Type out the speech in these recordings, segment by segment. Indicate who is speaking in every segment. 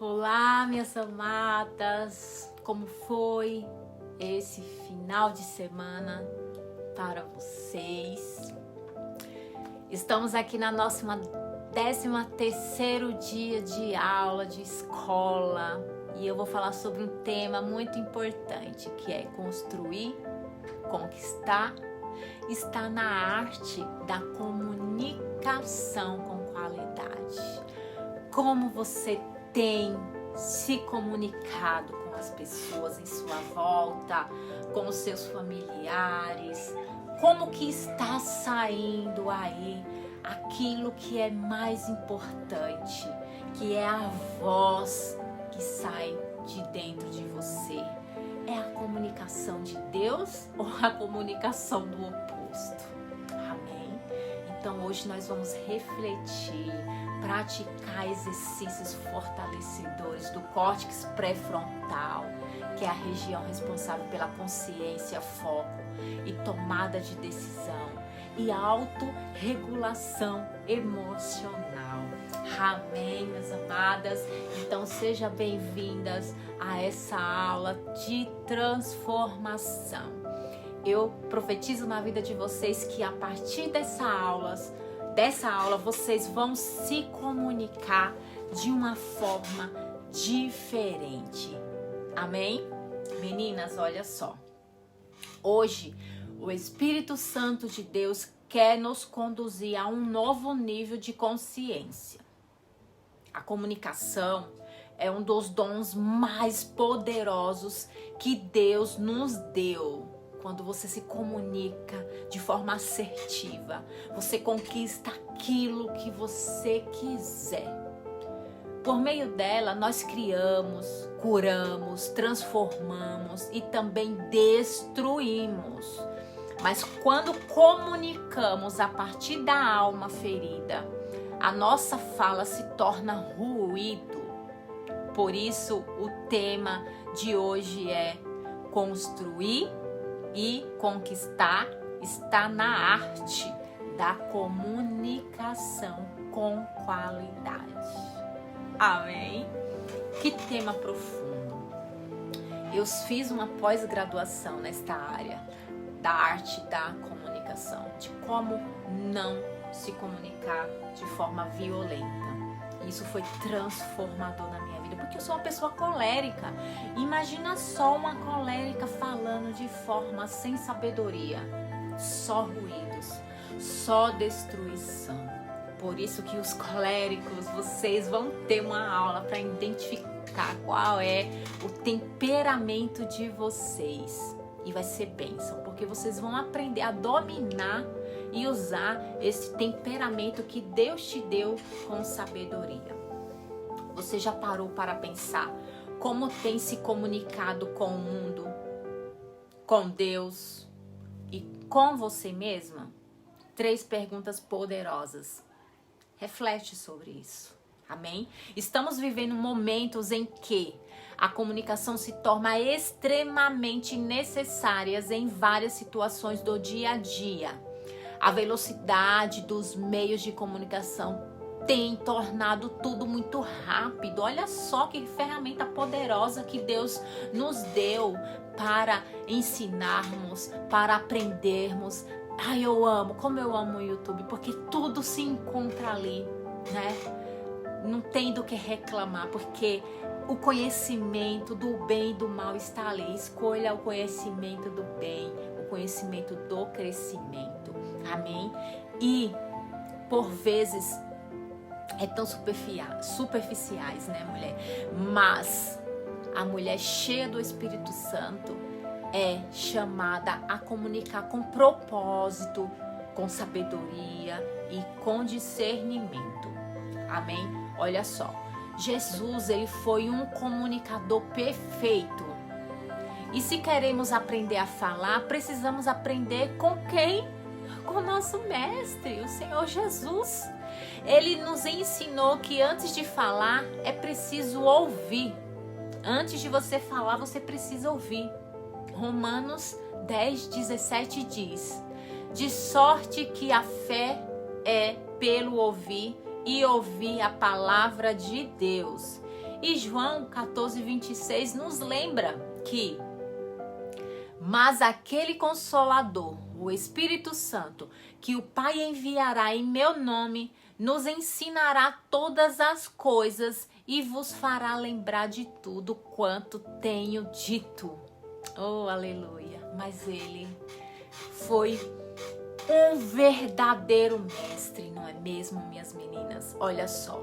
Speaker 1: Olá, minhas amadas, como foi esse final de semana para vocês? Estamos aqui na nossa 13º dia de aula de escola e eu vou falar sobre um tema muito importante, que é construir, conquistar, está na arte da comunicação com qualidade. Como você tem se comunicado com as pessoas em sua volta, com os seus familiares? Como que está saindo aí aquilo que é mais importante, que é a voz que sai de dentro de você? É a comunicação de Deus ou a comunicação do oposto? Amém? Então hoje nós vamos refletir, praticar exercícios fortalecedores do córtex pré-frontal, que é a região responsável pela consciência, foco e tomada de decisão e autorregulação emocional. Amém, minhas amadas? Então sejam bem-vindas a essa aula de transformação. Eu profetizo na vida de vocês que a partir dessa aula vocês vão se comunicar de uma forma diferente. Amém? Meninas, olha só. Hoje, o Espírito Santo de Deus quer nos conduzir a um novo nível de consciência. A comunicação é um dos dons mais poderosos que Deus nos deu. Quando você se comunica de forma assertiva, você conquista aquilo que você quiser. Por meio dela, nós criamos, curamos, transformamos e também destruímos. Mas quando comunicamos a partir da alma ferida, a nossa fala se torna ruído. Por isso, o tema de hoje é construir e conquistar está na arte da comunicação com qualidade. Amém? Que tema profundo. Eu fiz uma pós-graduação nesta área da arte da comunicação, de como não se comunicar de forma violenta. Isso foi transformador na minha vida, porque eu sou uma pessoa colérica. Imagina só uma colérica falando de forma sem sabedoria. Só ruídos, só destruição. Por isso que os coléricos, vocês vão ter uma aula para identificar qual é o temperamento de vocês. E vai ser bênção, porque vocês vão aprender a dominar e usar esse temperamento que Deus te deu com sabedoria. Você já parou para pensar como tem se comunicado com o mundo, com Deus e com você mesma? 3 perguntas poderosas. Reflete sobre isso. Amém? Estamos vivendo momentos em que a comunicação se torna extremamente necessária em várias situações do dia a dia. A velocidade dos meios de comunicação tem tornado tudo muito rápido. Olha só que ferramenta poderosa que Deus nos deu para ensinarmos, para aprendermos. Ai, eu amo, como eu amo o YouTube, porque tudo se encontra ali, né? Não tem do que reclamar, porque o conhecimento do bem e do mal está ali. Escolha o conhecimento do bem, o conhecimento do crescimento. Amém? E, por vezes, é tão superficiais, né, mulher? Mas a mulher cheia do Espírito Santo é chamada a comunicar com propósito, com sabedoria e com discernimento. Amém? Olha só, Jesus, ele foi um comunicador perfeito. E se queremos aprender a falar, precisamos aprender com quem? Com o nosso mestre, o Senhor Jesus. Ele nos ensinou que antes de falar é preciso ouvir. Antes de você falar, você precisa ouvir. Romanos 10:17 diz: de sorte que a fé é pelo ouvir e ouvir a palavra de Deus. E João 14:26 nos lembra que mas aquele Consolador, o Espírito Santo, que o Pai enviará em meu nome, nos ensinará todas as coisas e vos fará lembrar de tudo quanto tenho dito. Oh, aleluia! Mas ele foi um verdadeiro mestre, não é mesmo, minhas meninas? Olha só,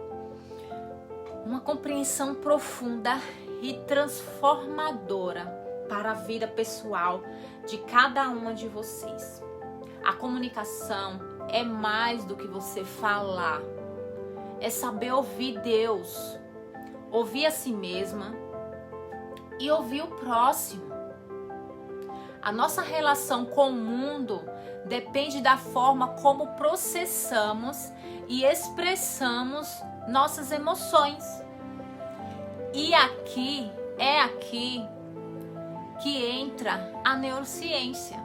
Speaker 1: uma compreensão profunda e transformadora para a vida pessoal de cada uma de vocês. A comunicação é mais do que você falar, é saber ouvir Deus, ouvir a si mesma e ouvir o próximo. A nossa relação com o mundo depende da forma como processamos e expressamos nossas emoções. E aqui que entra a neurociência.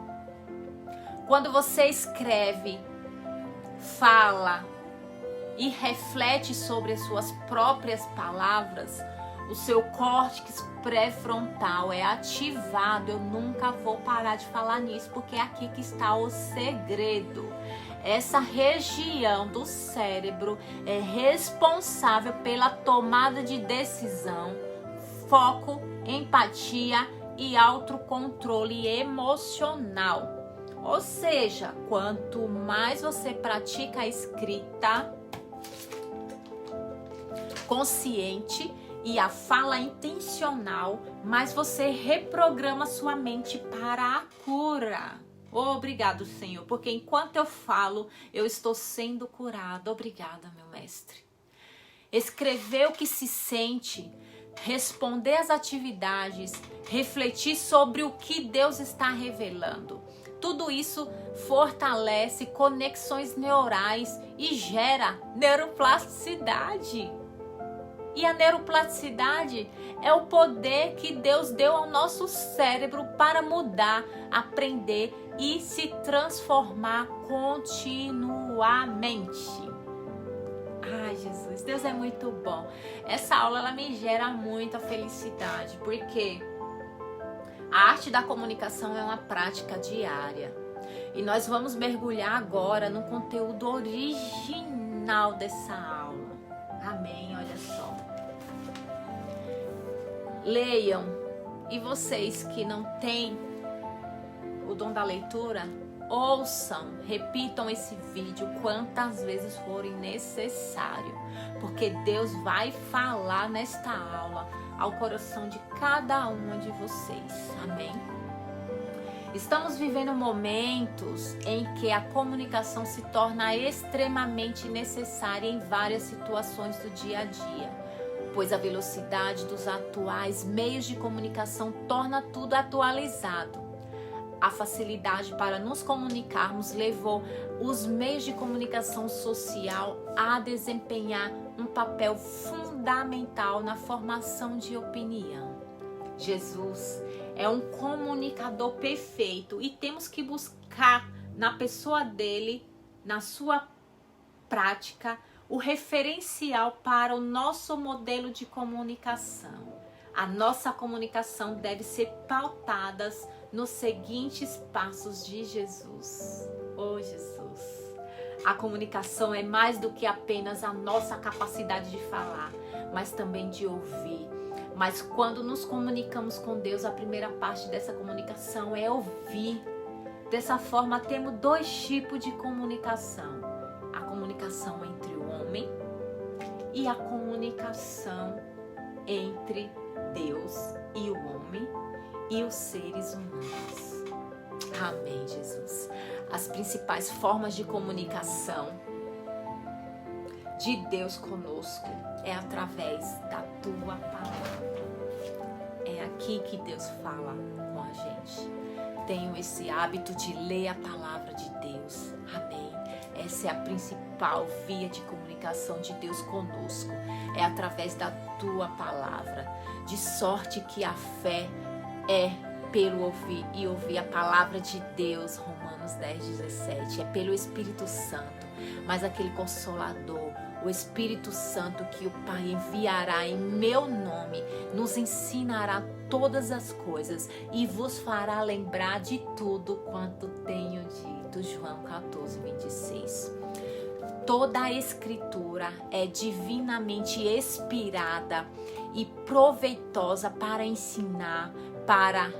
Speaker 1: Quando você escreve, fala e reflete sobre as suas próprias palavras, o seu córtex pré-frontal é ativado. Eu nunca vou parar de falar nisso, porque é aqui que está o segredo. Essa região do cérebro é responsável pela tomada de decisão, foco, empatia e autocontrole emocional. Ou seja, quanto mais você pratica a escrita consciente e a fala intencional, mais você reprograma sua mente para a cura. Obrigado, Senhor, porque enquanto eu falo, eu estou sendo curada. Obrigada, meu mestre. Escrever o que se sente, responder às atividades, refletir sobre o que Deus está revelando. Tudo isso fortalece conexões neurais e gera neuroplasticidade. E a neuroplasticidade é o poder que Deus deu ao nosso cérebro para mudar, aprender e se transformar continuamente. Ai, Jesus, Deus é muito bom. Essa aula ela me gera muita felicidade, porque a arte da comunicação é uma prática diária. E nós vamos mergulhar agora no conteúdo original dessa aula. Amém, olha só. Leiam. E vocês que não têm o dom da leitura, ouçam, repitam esse vídeo quantas vezes forem necessário, porque Deus vai falar nesta aula ao coração de cada uma de vocês. Amém? Estamos vivendo momentos em que a comunicação se torna extremamente necessária em várias situações do dia a dia, pois a velocidade dos atuais meios de comunicação torna tudo atualizado. A facilidade para nos comunicarmos levou os meios de comunicação social a desempenhar um papel fundamental na formação de opinião. Jesus é um comunicador perfeito e temos que buscar na pessoa dele, na sua prática, o referencial para o nosso modelo de comunicação. A nossa comunicação deve ser pautada nos seguintes passos de Jesus. Oh, Jesus! A comunicação é mais do que apenas a nossa capacidade de falar, mas também de ouvir. Mas quando nos comunicamos com Deus, a primeira parte dessa comunicação é ouvir. Dessa forma, temos dois tipos de comunicação. A comunicação entre o homem e a comunicação entre Deus e o homem e os seres humanos. Amém, Jesus. As principais formas de comunicação de Deus conosco é através da tua palavra. É aqui que Deus fala com a gente. Tenho esse hábito de ler a palavra de Deus. Amém. Essa é a principal via de comunicação de Deus conosco. É através da tua palavra. De sorte que a fé é pelo ouvir e ouvir a palavra de Deus. Romanos 10:17. É pelo Espírito Santo. Mas aquele Consolador, O Espírito Santo que o Pai enviará em meu nome nos ensinará todas as coisas e vos fará lembrar de tudo quanto tenho dito. João 14, 26. Toda a Escritura é divinamente inspirada e proveitosa para ensinar, para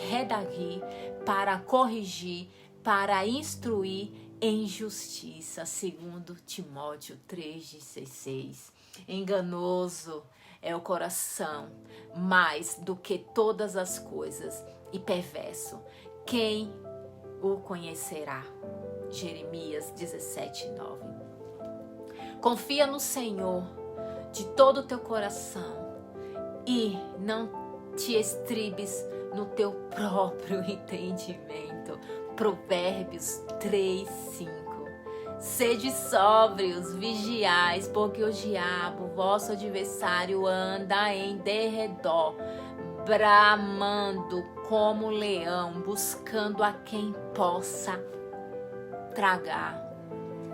Speaker 1: redarguir, para corrigir, para instruir em justiça, segundo Timóteo 3,16. Enganoso é o coração, mais do que todas as coisas, e perverso. Quem o conhecerá? Jeremias 17:9. Confia no Senhor de todo o teu coração e não te estribes no teu próprio entendimento. Provérbios 3:5. Sede sóbrios, vigiais, porque o diabo, vosso adversário, anda em derredor, bramando como leão, buscando a quem possa tragar.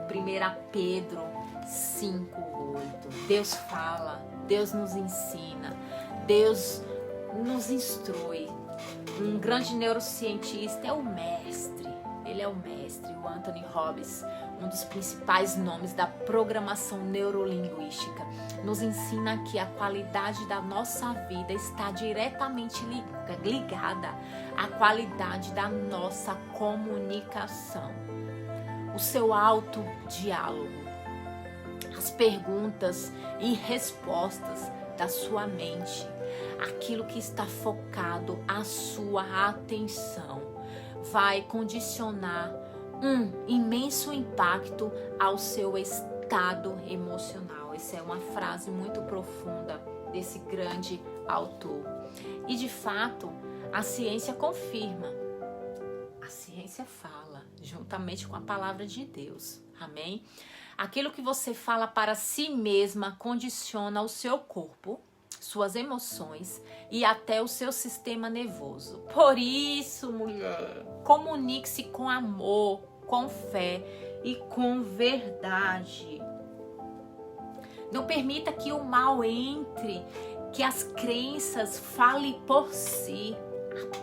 Speaker 1: 1 Pedro 5:8. Deus fala, Deus nos ensina, Deus nos instrui. Um grande neurocientista é o mestre. Ele é o mestre, o Anthony Robbins, um dos principais nomes da programação neurolinguística. Nos ensina que a qualidade da nossa vida está diretamente ligada à qualidade da nossa comunicação. O seu autodiálogo, as perguntas e respostas da sua mente, aquilo que está focado a sua atenção, vai condicionar um imenso impacto ao seu estado emocional. Essa é uma frase muito profunda desse grande autor. E de fato, a ciência confirma. A ciência fala, juntamente com a palavra de Deus. Amém? Aquilo que você fala para si mesma condiciona o seu corpo, suas emoções e até o seu sistema nervoso. Por isso, mulher, comunique-se com amor, com fé e com verdade. Não permita que o mal entre, que as crenças falem por si.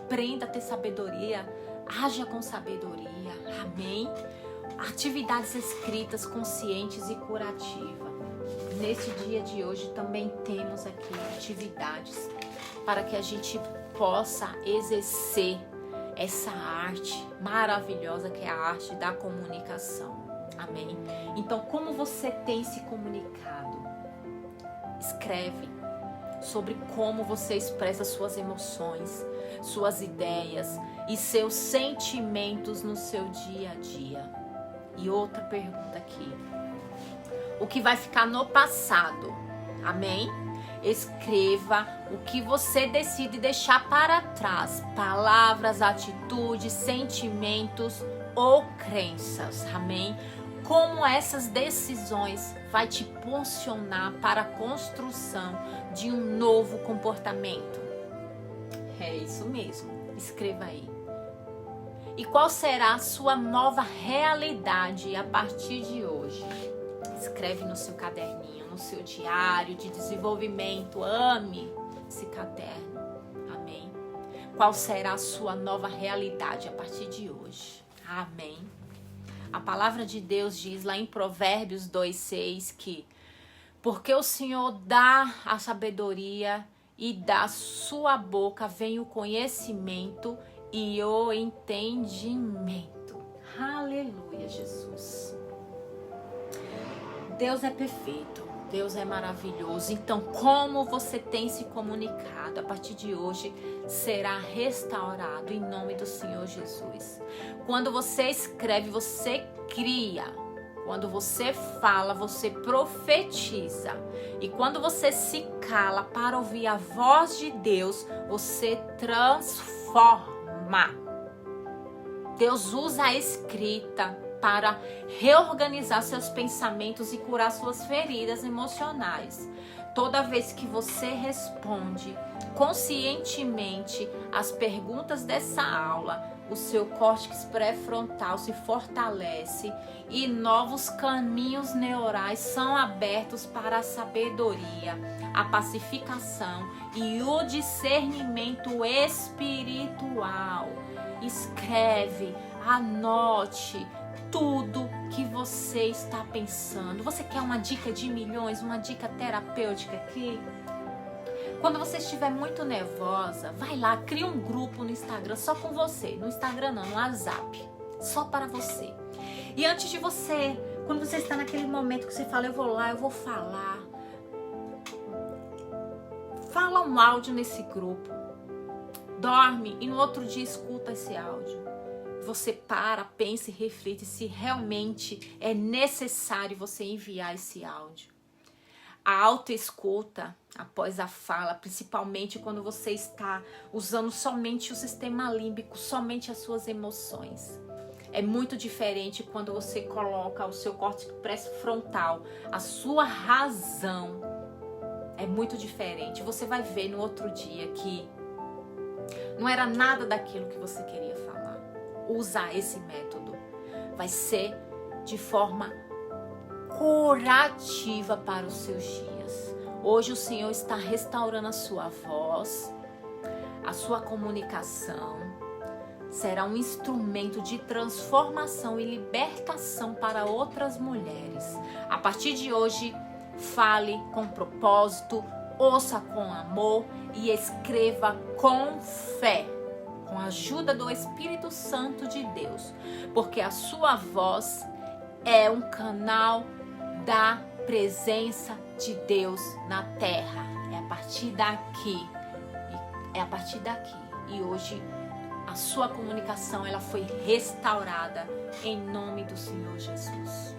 Speaker 1: Aprenda a ter sabedoria, haja com sabedoria. Amém? Atividades escritas, conscientes e curativas. Nesse dia de hoje também temos aqui atividades para que a gente possa exercer essa arte maravilhosa que é a arte da comunicação. Amém? Então, como você tem se comunicado? Escreve sobre como você expressa suas emoções, suas ideias e seus sentimentos no seu dia a dia. E outra pergunta aqui. O que vai ficar no passado? Amém? Escreva o que você decide deixar para trás. Palavras, atitudes, sentimentos ou crenças. Amém? Como essas decisões vai te posicionar para a construção de um novo comportamento? É isso mesmo. Escreva aí. E qual será a sua nova realidade a partir de hoje? Escreve no seu caderninho, no seu diário de desenvolvimento. Ame esse caderno. Amém? Qual será a sua nova realidade a partir de hoje? Amém? A palavra de Deus diz lá em Provérbios 2:6 que porque o Senhor dá a sabedoria e da sua boca vem o conhecimento e o entendimento. Aleluia, Jesus. Deus é perfeito, Deus é maravilhoso. Então, como você tem se comunicado a partir de hoje será restaurado em nome do Senhor Jesus. Quando você escreve, você cria. Quando você fala, você profetiza. E quando você se cala para ouvir a voz de Deus, você transforma. Deus usa a escrita para reorganizar seus pensamentos e curar suas feridas emocionais. Toda vez que você responde conscientemente às perguntas dessa aula, o seu córtex pré-frontal se fortalece e novos caminhos neurais são abertos para a sabedoria, a pacificação e o discernimento espiritual. Escreve, anote tudo que você está pensando. Você quer uma dica de milhões, uma dica terapêutica aqui? Quando você estiver muito nervosa, vai lá, cria um grupo no Instagram só com você. No Instagram não, no WhatsApp. Só para você. E antes de você, quando você está naquele momento que você fala, eu vou lá, eu vou falar. Fala um áudio nesse grupo. Dorme e no outro dia escuta esse áudio. Você para, pensa e reflete se realmente é necessário você enviar esse áudio. A autoescuta após a fala, principalmente quando você está usando somente o sistema límbico, somente as suas emoções. É muito diferente quando você coloca o seu córtex pré-frontal, a sua razão. É muito diferente. Você vai ver no outro dia que não era nada daquilo que você queria falar. Usar esse método vai ser de forma curativa para os seus dias. Hoje o Senhor está restaurando a sua voz, a sua comunicação. Será um instrumento de transformação e libertação para outras mulheres. A partir de hoje, fale com propósito, ouça com amor e escreva com fé, com a ajuda do Espírito Santo de Deus, porque a sua voz é um canal da presença de Deus na terra. É a partir daqui. E hoje a sua comunicação ela foi restaurada em nome do Senhor Jesus.